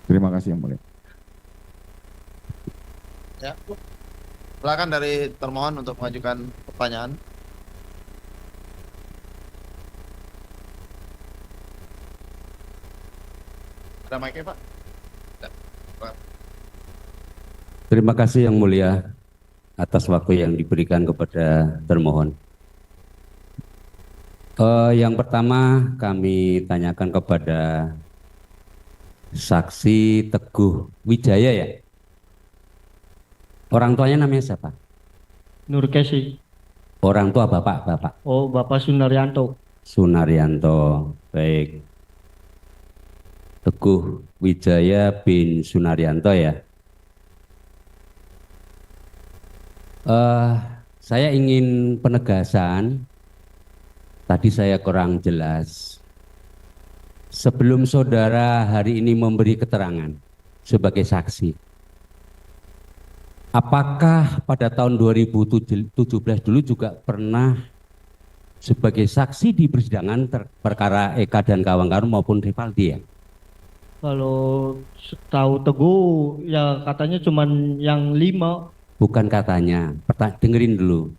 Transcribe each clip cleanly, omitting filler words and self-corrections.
Terima kasih yang mulia. Ya, silakan dari termohon untuk mengajukan pertanyaan. Ada mic-nya, Pak? Ada. Pak. Terima kasih yang mulia atas waktu yang diberikan kepada termohon. Yang pertama kami tanyakan kepada saksi Teguh Wijaya ya. Orang tuanya namanya siapa? Nur Kesi. Orang tua bapak. Oh, Bapak Sunaryanto. Sunaryanto. Baik. Teguh Wijaya bin Sunaryanto ya. Saya ingin penegasan. Tadi saya kurang jelas. Sebelum saudara hari ini memberi keterangan sebagai saksi, apakah pada tahun 2017 dulu juga pernah sebagai saksi di persidangan perkara Eka dan kawan-kawan maupun Rivaldi ya? Kalau tahu Teguh ya katanya cuman yang 5. Bukan katanya, dengerin dulu.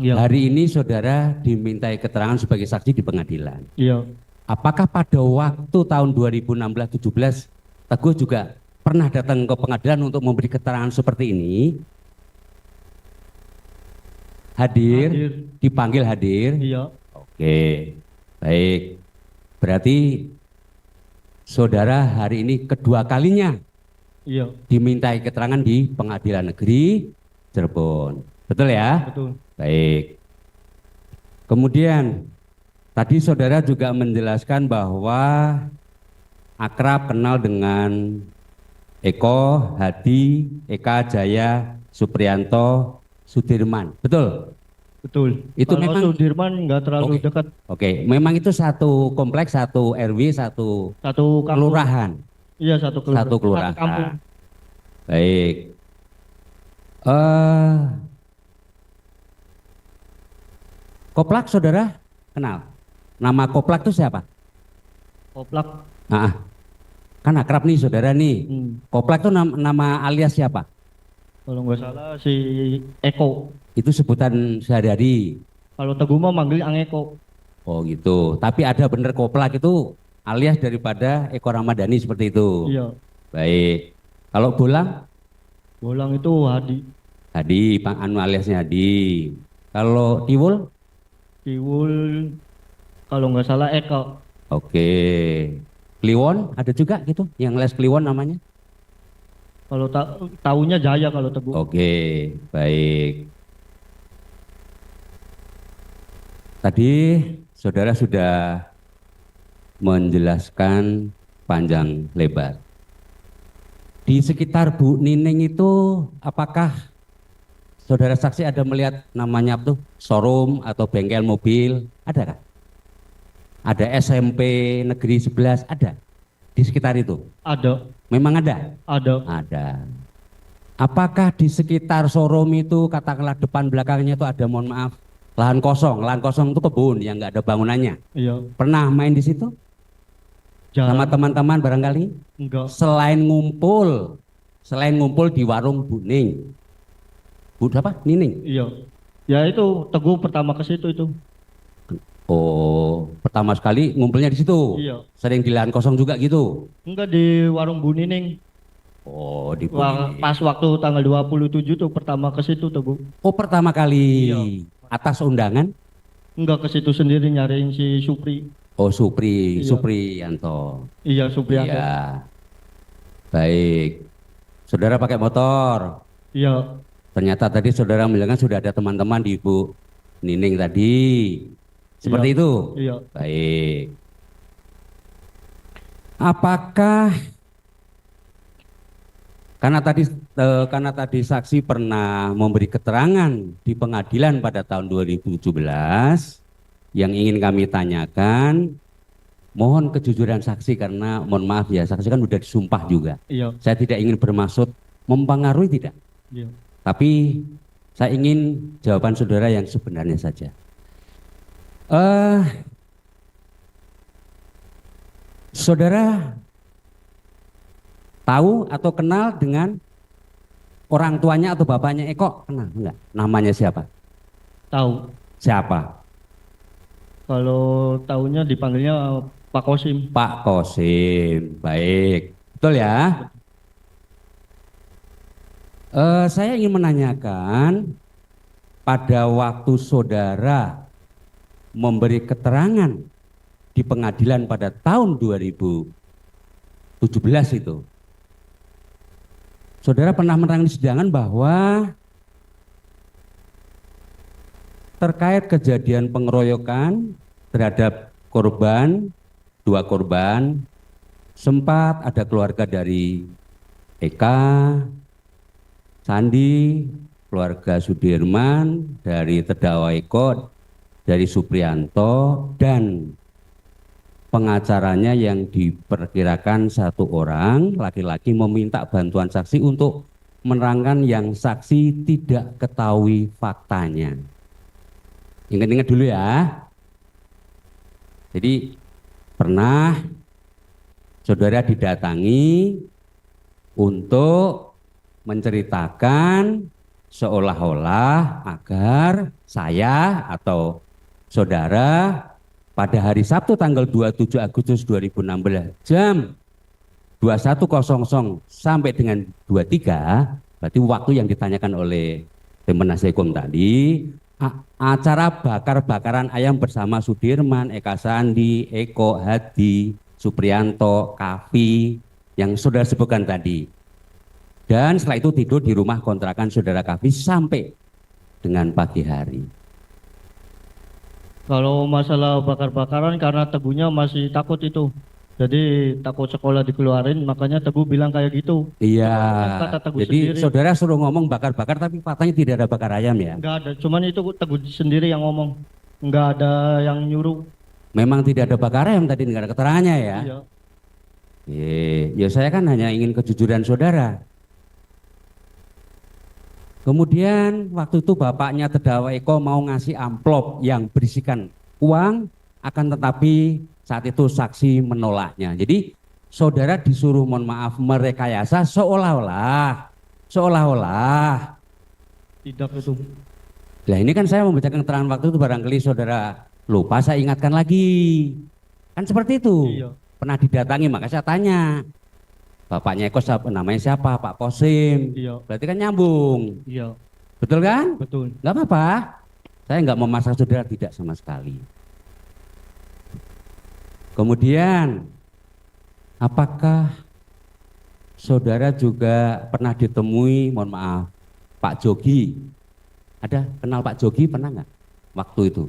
Iya. Hari ini saudara dimintai keterangan sebagai saksi di pengadilan. Iya. Apakah pada waktu tahun 2016-17 Teguh juga pernah datang ke pengadilan untuk memberi keterangan seperti ini? Hadir. Dipanggil hadir? Iya. Oke, baik. Berarti saudara hari ini kedua kalinya Iya. dimintai keterangan di Pengadilan Negeri Cirebon. Betul ya? Betul. Baik. Kemudian tadi saudara juga menjelaskan bahwa akrab kenal dengan Eko, Hadi, Eka, Jaya, Supriyanto, Sudirman. Betul? Betul. Itu kalau memang Sudirman nggak terlalu Oke. dekat. Oke, memang itu satu kompleks, satu RW, satu Satu kampung. kelurahan. Iya, satu kelurahan. Satu kelurahan. Satu kampung. Baik. Koplak saudara kenal? Nama Koplak itu siapa? Koplak. Kan akrab nih saudara nih. Koplak itu nama alias siapa? Kalau nggak salah si Eko. Itu sebutan sehari-hari. Kalau Teguh mah manggil Ang Eko. Oh gitu. Tapi ada bener Koplak itu alias daripada Eko Ramadhani seperti itu. Iya. Baik. Kalau Bolang? Bolang itu Hadi. Hadi, aliasnya Hadi. Kalau Tiwul? Tiwul kalau nggak salah Eka. Oke. Kliwon ada juga gitu, yang les Kliwon namanya? Kalau tahunya Jaya kalau Teguh. Oke, baik. Tadi saudara sudah menjelaskan panjang lebar. Di sekitar Bu Nining itu apakah saudara saksi ada melihat namanya tuh showroom atau bengkel mobil? Ada kan? Ada SMP Negeri 11, ada di sekitar itu? Ada. Memang ada? Ada. Ada. Apakah di sekitar showroom itu katakanlah depan belakangnya itu ada, mohon maaf, lahan kosong? Lahan kosong itu kebun yang nggak ada bangunannya. Iya. Pernah main di situ? Sama teman-teman barangkali? Enggak. Selain ngumpul di warung Bu Ning. Bu apa? Nining? Iya. Ya itu Teguh pertama ke situ itu. Oh, pertama sekali ngumpulnya di situ? Iya. Sering di lahan kosong juga gitu? Enggak, di warung Bu Nining. Oh, di Bu Nining. Pas waktu tanggal 27 tuh pertama ke situ Teguh. Oh, pertama kali. Iya. Atas undangan? Enggak, ke situ sendiri nyariin si Supri. Oh, Supri, Iya. Supriyanto. Iya, Supriyanto. Iya. Baik. Saudara pakai motor. Iya. Ternyata tadi saudara bilang sudah ada teman-teman di Bu Nining tadi. Seperti Iya. itu? Iya. Baik. Apakah karena tadi saksi pernah memberi keterangan di pengadilan pada tahun 2017, yang ingin kami tanyakan, mohon kejujuran saksi karena mohon maaf ya, saksi kan sudah disumpah juga. Iya. Saya tidak ingin bermaksud mempengaruhi, tidak. Iya. Tapi saya ingin jawaban saudara yang sebenarnya saja. Saudara Tahu atau kenal dengan orang tuanya atau bapaknya Eko? Kenal enggak? Namanya siapa? Tahu. Siapa? Kalau tahunya dipanggilnya Pak Kosim. Pak Kosim. Baik. Betul ya? Saya ingin menanyakan, pada waktu saudara memberi keterangan di pengadilan pada tahun 2017 itu, saudara pernah menerangkan di persidangan bahwa terkait kejadian pengeroyokan terhadap korban, 2 korban, sempat ada keluarga dari Eka, Sandi, keluarga Sudirman, dari terdakwa Eko, dari Suprianto, dan pengacaranya yang diperkirakan 1 orang laki-laki meminta bantuan saksi untuk menerangkan yang saksi tidak ketahui faktanya. Ingat-ingat dulu ya. Jadi pernah saudara didatangi untuk menceritakan seolah-olah agar saya atau saudara pada hari Sabtu tanggal 27 Agustus 2016 jam 21.00 sampai dengan 23, berarti waktu yang ditanyakan oleh tim penasihat hukum tadi, acara bakar-bakaran ayam bersama Sudirman, Eka Sandi, Eko, Hadi, Suprianto, Kavi yang saudara sebutkan tadi. Dan setelah itu tidur di rumah kontrakan saudara Kavi sampai dengan pagi hari. Kalau masalah bakar-bakaran karena Teguhnya masih takut itu. Jadi takut sekolah dikeluarin, makanya Teguh bilang kayak gitu. Iya, Kata Teguh jadi sendiri. saudara suruh ngomong bakar-bakar tapi faktanya tidak ada bakar ayam ya? Enggak ada, cuman itu Teguh sendiri yang ngomong. Enggak ada yang nyuruh. Memang tidak ada bakar ayam tadi, nggak ada keterangannya ya? Iya. Ya saya kan hanya ingin kejujuran saudara. Kemudian waktu itu bapaknya terdakwa Eko mau ngasih amplop yang berisikan uang, akan tetapi saat itu saksi menolaknya. Jadi saudara disuruh, mohon maaf, merekayasa seolah-olah Tidak itu. Lah ini kan saya membacakan keterangan waktu itu, barangkali saudara lupa, saya ingatkan lagi. Kan seperti itu. Iya. Pernah didatangi, maka saya tanya. Bapaknya Eko namanya siapa? Pak Kosim. Iya. Berarti kan nyambung. Iya. Betul kan? Betul. Nggak apa-apa. Saya nggak memaksa saudara, tidak sama sekali. Kemudian, apakah saudara juga pernah ditemui, mohon maaf, Pak Jogi? Ada kenal Pak Jogi, pernah nggak waktu itu?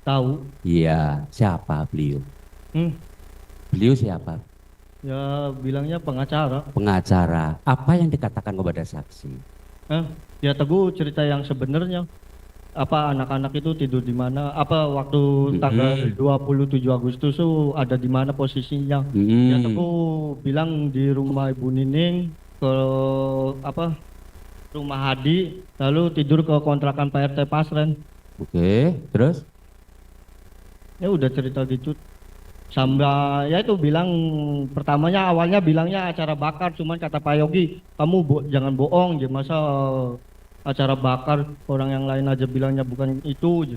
Tahu. Iya, siapa beliau? Beliau siapa? Ya bilangnya pengacara. Pengacara. Apa yang dikatakan kepada saksi? Ya Teguh cerita yang sebenarnya. Apa anak-anak itu tidur di mana? Apa waktu tanggal 27 Agustus itu ada di mana posisinya? Ya Teguh bilang di rumah Ibu Nining, ke rumah Hadi, lalu tidur ke kontrakan Pak RT Pasren. Oke, terus? Ya udah cerita gitu. Sambil ya itu bilang, pertamanya awalnya bilangnya acara bakar, cuman kata Pak Yogi, kamu jangan bohong, masa acara bakar, orang yang lain aja bilangnya bukan itu.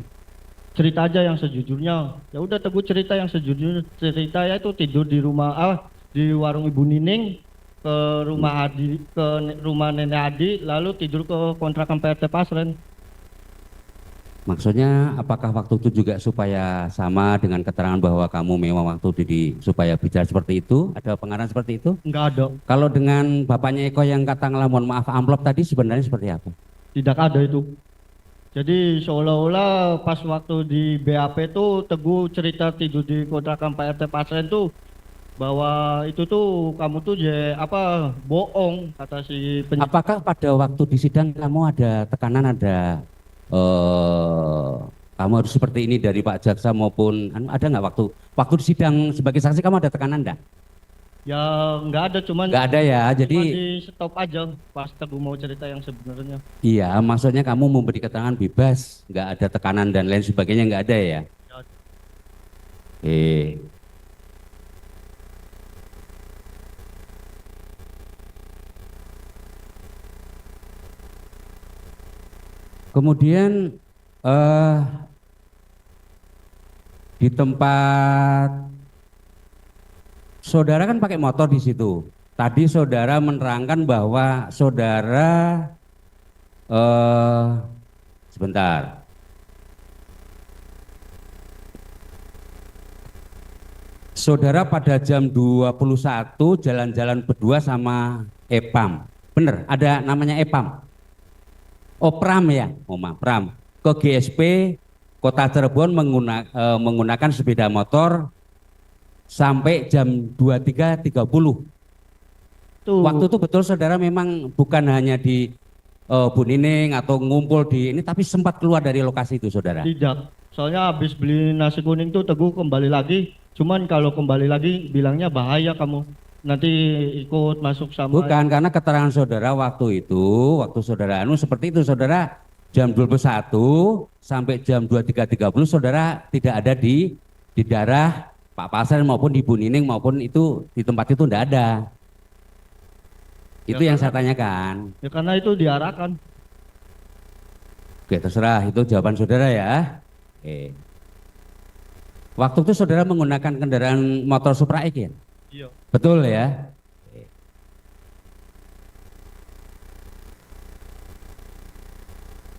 Cerita aja yang sejujurnya. Ya udah Teguh cerita yang sejujurnya. Cerita ya itu tidur di rumah di warung Ibu Nining, ke rumah Hadi, ke rumah Nenek Hadi, lalu tidur ke kontrakan Pak RT Pasren. Maksudnya apakah waktu itu juga supaya sama dengan keterangan bahwa kamu memang waktu itu supaya bicara seperti itu? Ada pengarang seperti itu? Enggak ada. Kalau dengan bapaknya Eko yang katakanlah mohon maaf amplop tadi sebenarnya seperti apa? Tidak ada itu. Jadi seolah-olah pas waktu di BAP itu Teguh cerita tidur di kontrakan Pak RT Pasren tuh bahwa itu tuh kamu tuh bohong, kata si penyidik. Apakah pada waktu di sidang kamu ada tekanan, ada kamu harus seperti ini dari Pak Jaksa maupun ada nggak waktu di sidang sebagai saksi kamu ada tekanan enggak? Ya nggak ada, cuman nggak ada ya, jadi di stop aja pas Teguh mau cerita yang sebenarnya. iya, maksudnya kamu memberi keterangan bebas, nggak ada tekanan dan lain sebagainya, nggak ada ya? Kemudian di tempat saudara kan pakai motor di situ. Tadi saudara menerangkan bahwa saudara sebentar. Saudara pada jam 21 jalan-jalan berdua sama Epam. Bener, ada namanya Epam. Oh, Pram ya, oh maaf, Pram. Ke GSP Kota Cirebon menggunakan sepeda motor sampai jam 23.30. Tuh, Waktu itu betul saudara memang bukan hanya di Bu Nining atau ngumpul di ini, tapi sempat keluar dari lokasi itu saudara. tidak. Soalnya habis beli nasi kuning tuh Teguh kembali lagi. Cuman kalau kembali lagi bilangnya bahaya kamu. Nanti ikut masuk sama. Bukan, karena keterangan saudara waktu itu, waktu saudara seperti itu, saudara jam 21 sampai jam 23.30 saudara tidak ada di daerah Pak Pasar maupun di Bu Nining maupun itu di tempat itu tidak ada. Itu Ya, yang saya tanyakan. Ya karena itu diarahkan. Oke, terserah, itu jawaban saudara ya. Oke. Waktu itu saudara menggunakan kendaraan motor Supra X ya? Iya. Betul ya? Oke.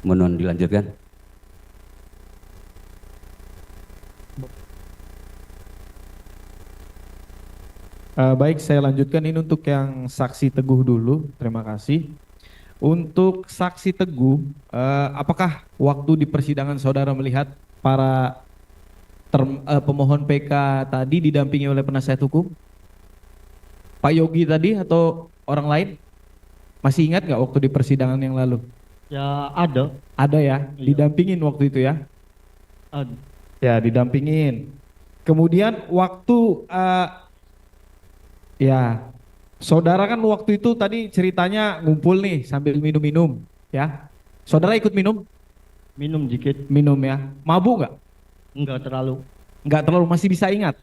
Mohon dilanjutkan. Baik, saya lanjutkan ini untuk yang saksi Teguh dulu. Terima kasih. Untuk saksi Teguh, apakah waktu di persidangan saudara melihat para pemohon PK tadi didampingi oleh penasihat hukum? Pak Yogi tadi atau orang lain? Masih ingat nggak waktu di persidangan yang lalu? Ya ada. Ada ya, Iya. didampingin waktu itu ya? Ada. Ya, didampingin. Kemudian waktu ya, saudara kan waktu itu tadi ceritanya ngumpul nih sambil minum-minum, ya. Saudara ikut minum? Minum dikit. Minum ya. Mabuk nggak? Enggak terlalu. Nggak terlalu, masih bisa ingat?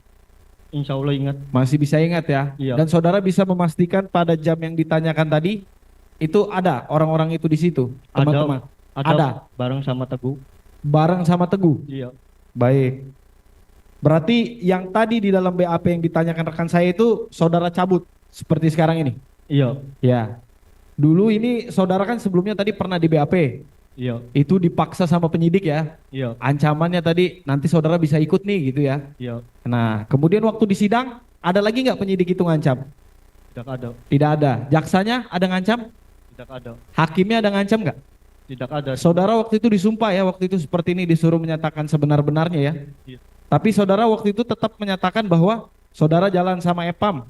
Insya Allah ingat. Masih bisa ingat ya? Iya. Dan saudara bisa memastikan pada jam yang ditanyakan tadi, itu ada orang-orang itu di situ, teman-teman? Ada. Bareng sama Teguh. Bareng sama Teguh? Iya. Baik. Berarti yang tadi di dalam BAP yang ditanyakan rekan saya itu saudara cabut seperti sekarang ini? Iya. Ya. Dulu ini saudara kan sebelumnya tadi pernah di BAP. Iya. Itu dipaksa sama penyidik ya. Iya. Ancamannya tadi nanti saudara bisa ikut nih gitu ya. Iya. Nah, kemudian waktu di sidang ada lagi nggak penyidik itu ngancam? Tidak ada. Tidak ada. Jaksanya ada ngancam? Tidak ada. Hakimnya ada ngancam nggak? Tidak ada. Saudara waktu itu disumpah ya, waktu itu seperti ini disuruh menyatakan sebenar-benarnya ya. Iya. Tapi saudara waktu itu tetap menyatakan bahwa saudara jalan sama Epam,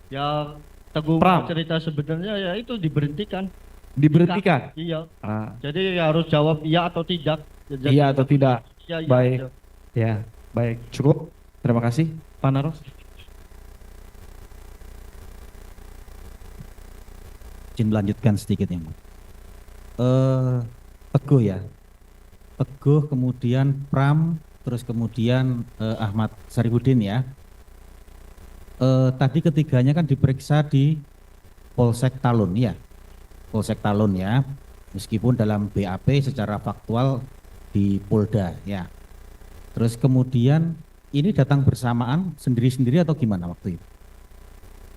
Ya Teguh Pram. cerita sebenarnya ya itu diberhentikan. diberhentikan. Iya. Ah, Jadi harus jawab iya atau tidak. Jadi, iya atau tidak? Iya, iya Baik. aja. Ya, baik. Cukup. Terima kasih, Pak Naros. Izin melanjutkan sedikit yang Mulia. Teguh ya. Teguh kemudian Pram terus kemudian Ahmad Sarifudin ya. Tadi ketiganya kan diperiksa di Polsek Talun ya. Polsek Talun ya. Meskipun dalam BAP secara faktual di Polda ya. Terus kemudian ini datang bersamaan sendiri-sendiri atau gimana waktu itu?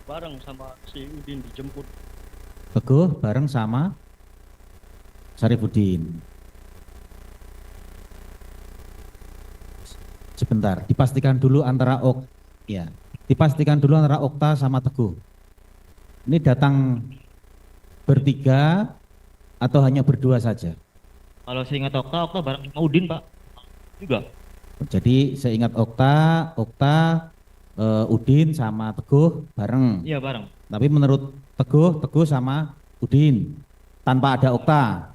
Bareng sama si Udin dijemput. Teguh bareng sama Sarifudin. Sebentar, dipastikan dulu antara ya. Dipastikan dulu antara Okta sama Teguh. Ini datang bertiga atau hanya berdua saja? Kalau saya ingat Okta bareng sama Udin Pak. Juga. Jadi seingat Okta, Udin sama Teguh bareng. Iya bareng. Tapi menurut Teguh sama Udin tanpa ada Okta.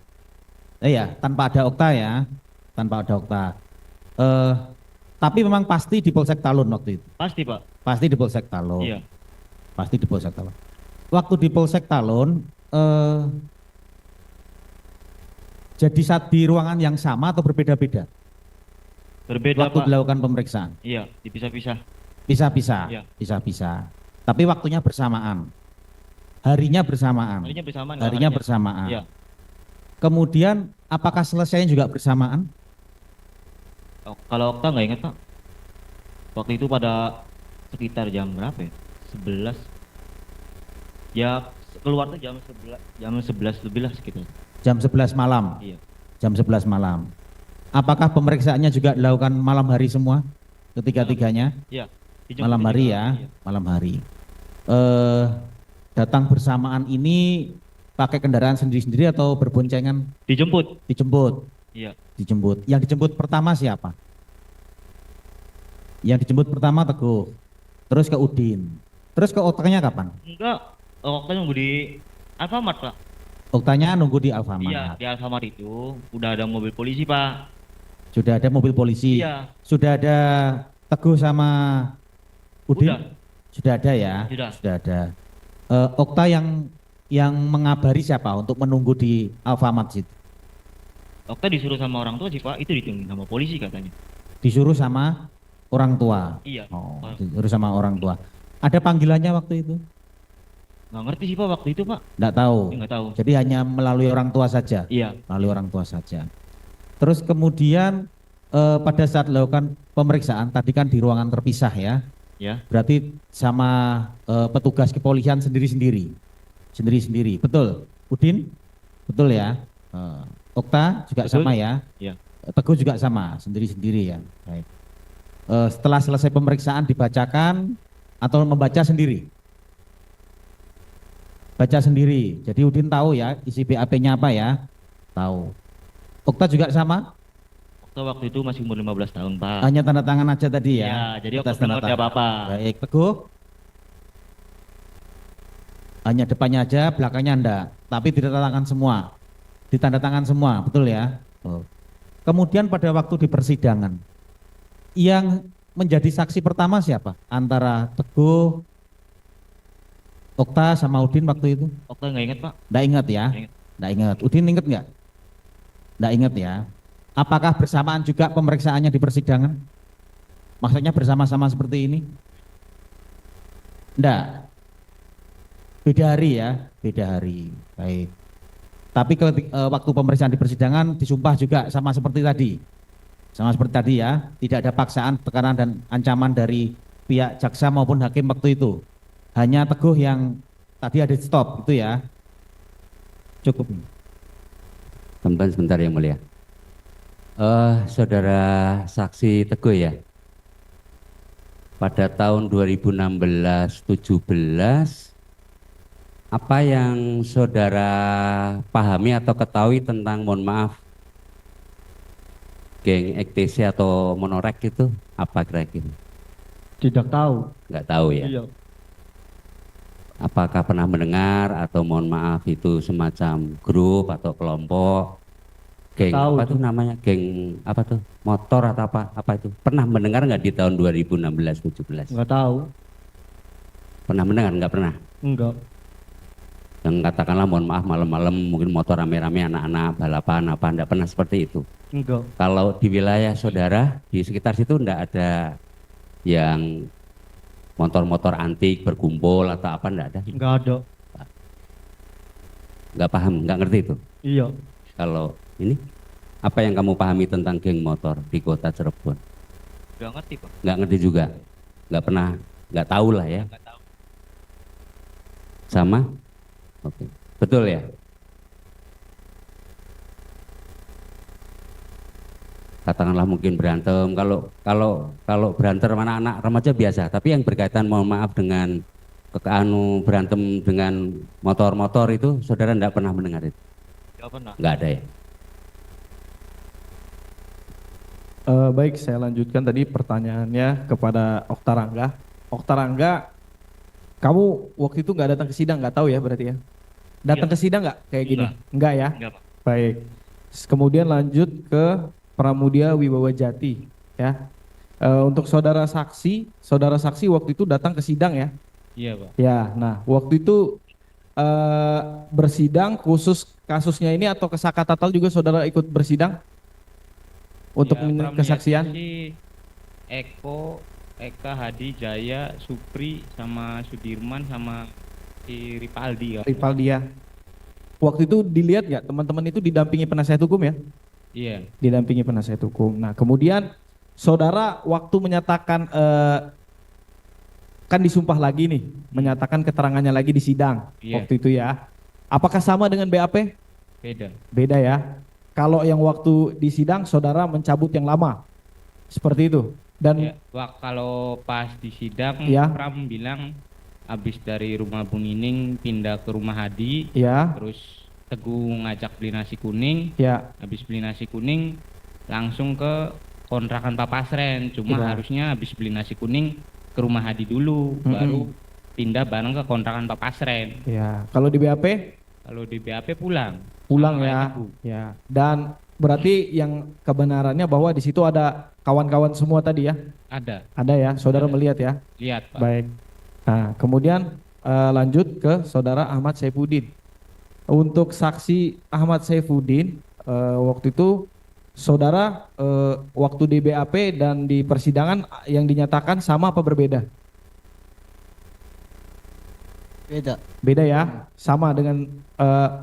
Ya, tanpa ada Okta ya, tanpa ada Okta. Tapi memang pasti di Polsek Talun waktu itu. Pasti Pak. Pasti di Polsek Talun. Iya. Pasti di Polsek Talun. Waktu di Polsek Talun, jadi saat di ruangan yang sama atau berbeda-beda? Berbeda Waktu Pak. dilakukan pemeriksaan. Iya, dipisah-pisah. Bisa-bisa, Iya. bisa-bisa. Tapi waktunya bersamaan. Harinya bersamaan. Harinya bersamaan. Harinya bersamaan. Iya. Kemudian apakah selesainya juga bersamaan? Kalau Okta nggak ingat Pak. Waktu itu pada sekitar jam berapa ya? 11. Ya keluar tuh jam 11 lebih lah sekitar. Jam 11 malam. Iya. Jam 11 malam. Apakah pemeriksaannya juga dilakukan malam hari semua? Ketiga-tiganya? Iya. dijemput Malam hari juga. ya, Iya. malam hari. Datang bersamaan ini pakai kendaraan sendiri-sendiri atau berboncengan? Dijemput. Dijemput. Iya. Dijemput. Yang dijemput pertama siapa? Yang dijemput pertama Teguh. Terus ke Udin. Terus ke Oktanya kapan? Enggak. Okta nunggu di Alfamart Pak. Oktanya nunggu di Alfamart. Iya, di Alfamart itu udah ada mobil polisi Pak. Sudah ada mobil polisi. Iya. Sudah ada Teguh sama Udin? Udah. Sudah ada ya? Sudah. Sudah ada. Okta yang mengabari siapa untuk menunggu di Alfamart situ? Okta disuruh sama orang tua sih Pak, itu ditungguin sama polisi katanya. Disuruh sama orang tua. Iya. Oh, disuruh sama orang tua. Ada panggilannya waktu itu? Nggak ngerti sih Pak waktu itu Pak. Enggak tahu. Nggak tahu. Jadi hanya melalui orang tua saja. Iya. Melalui orang tua saja. Terus kemudian pada saat dilakukan pemeriksaan tadi kan di ruangan terpisah ya. Ya. Berarti sama petugas kepolisian sendiri-sendiri. Sendiri-sendiri. Betul? Udin? Betul ya? Okta juga Betul. sama ya? Iya. Teguh juga sama, sendiri-sendiri ya. Baik. Setelah selesai pemeriksaan dibacakan atau membaca sendiri? Baca sendiri. Jadi Udin tahu ya isi BAP-nya apa ya? Tahu. Okta juga sama? Okta waktu itu masih umur 15 tahun Pak. Hanya tanda tangan aja tadi ya? Iya, jadi Okta Atas tanda nggak ngerti tangan. apa-apa. Baik, Teguh? Hanya depannya aja, belakangnya enggak. Tapi ditanda tangan semua. Ditanda tangan semua, betul ya? Oh. Kemudian pada waktu di persidangan, yang menjadi saksi pertama siapa? Antara Teguh, Okta sama Udin waktu itu? Okta nggak ingat Pak. Nggak ingat ya? Nggak ingat. Nggak ingat. Udin ingat nggak? Nggak ingat ya. Apakah bersamaan juga pemeriksaannya di persidangan? Maksudnya bersama-sama seperti ini? Nggak. Beda hari ya, beda hari. Baik. Tapi waktu pemeriksaan di persidangan disumpah juga sama seperti tadi. Sama seperti tadi ya, tidak ada paksaan, tekanan dan ancaman dari pihak jaksa maupun hakim waktu itu. Hanya Teguh yang tadi ada stop itu ya. Cukup. Teman sebentar yang mulia. Saudara saksi Teguh ya. Pada tahun 2016-17 apa yang saudara pahami atau ketahui tentang, mohon maaf, geng EKTC atau Monorek itu apa kira-kira? Tidak tahu. Nggak tahu ya. Iya. Apakah pernah mendengar atau mohon maaf itu semacam grup atau kelompok geng Tahu apa tuh. tuh namanya, geng apa tuh, motor atau apa itu, pernah mendengar nggak di tahun 2016-17? Nggak tahu. Pernah mendengar? Nggak pernah. Enggak. Yang katakanlah mohon maaf malam-malam mungkin motor rame-rame anak-anak balapan apa, nggak pernah seperti itu? Enggak. Kalau di wilayah saudara di sekitar situ nggak ada yang motor-motor antik berkumpul atau apa, nggak ada? Enggak ada. Nggak paham, nggak ngerti itu? Iya. Kalau ini, apa yang kamu pahami tentang geng motor di kota Cirebon? Nggak ngerti Pak. Nggak ngerti juga, nggak pernah, nggak tahu lah ya. Nggak tahu. Sama? Oke, betul ya? Katakanlah mungkin berantem, kalau berantem anak-anak remaja biasa, tapi yang berkaitan mohon maaf dengan berantem dengan motor-motor itu saudara nggak pernah mendengar itu? Nggak pernah. Nggak ada ya? Baik, saya lanjutkan tadi pertanyaannya kepada Okta Rangga. Okta Rangga, kamu waktu itu nggak datang ke sidang, nggak tahu ya berarti ya? Datang ke sidang nggak kayak gini? Nggak ya? Nggak Pak. Baik. Kemudian lanjut ke Pramudia Wibawa Jati ya. Untuk saudara saksi waktu itu datang ke sidang ya? Iya Pak. Ya, nah waktu itu bersidang khusus kasusnya ini atau ke Sakatatal juga saudara ikut bersidang untuk kesaksian? Eko, Eka, Hadi, Jaya, Supri, sama Sudirman, sama si Ripaldi ya. Rivaldia. Waktu itu dilihat nggak teman-teman itu didampingi penasihat hukum ya? Iya. Didampingi penasihat hukum. Nah, kemudian saudara waktu menyatakan kan disumpah lagi nih, menyatakan keterangannya lagi di sidang Iya. waktu itu ya. Apakah sama dengan BAP? Beda. Beda ya. Kalau yang waktu di sidang saudara mencabut yang lama. Seperti itu. Dan Ya, kalau pas di sidang Iya. Pram bilang habis dari rumah Bu Nining pindah ke rumah Hadi, ya, terus Teguh ngajak beli nasi kuning, ya, habis beli nasi kuning langsung ke kontrakan Pak Pasren. Cuma Iya. harusnya habis beli nasi kuning ke rumah Hadi dulu, baru pindah bareng ke kontrakan Pak Pasren. ya. Kalau di BAP Kalau di BAP pulang. pulang Sama ya. kayak Teguh. Ya. Dan berarti yang kebenarannya bahwa di situ ada kawan-kawan semua tadi ya. Ada, Ada ya, saudara Ada. melihat ya. lihat Pak. Baik. Nah, kemudian lanjut ke saudara Ahmad Saifuddin. Untuk saksi Ahmad Saifuddin waktu itu saudara waktu di BAP dan di persidangan yang dinyatakan sama apa berbeda? Beda. Beda ya, sama dengan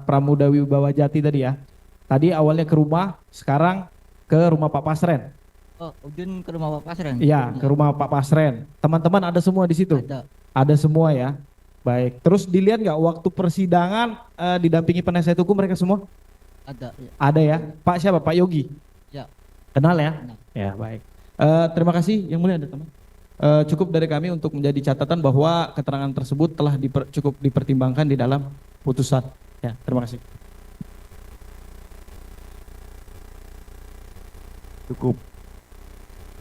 Pramuda Wibawa Jati tadi ya. Tadi awalnya ke rumah, sekarang ke rumah Pak Pasren. Oh, Udin ke rumah Pak Pasren. Iya, ke rumah Pak Pasren. Teman-teman ada semua di situ. Ada. Ada semua ya. Baik. Terus dilihat nggak waktu persidangan didampingi penasihat hukum mereka semua? Ada. Ya. Ada ya. Pak siapa? Pak Yogi. Ya. Kenal ya? Kenal. Ya baik. Terima kasih yang mulia ada teman. Cukup dari kami untuk menjadi catatan bahwa keterangan tersebut telah cukup dipertimbangkan di dalam putusan. Ya, terima kasih. Cukup.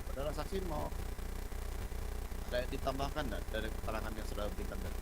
Saudara saksi mau ada yang ditambahkan nggak dari keterangan yang sudah berikan tadi?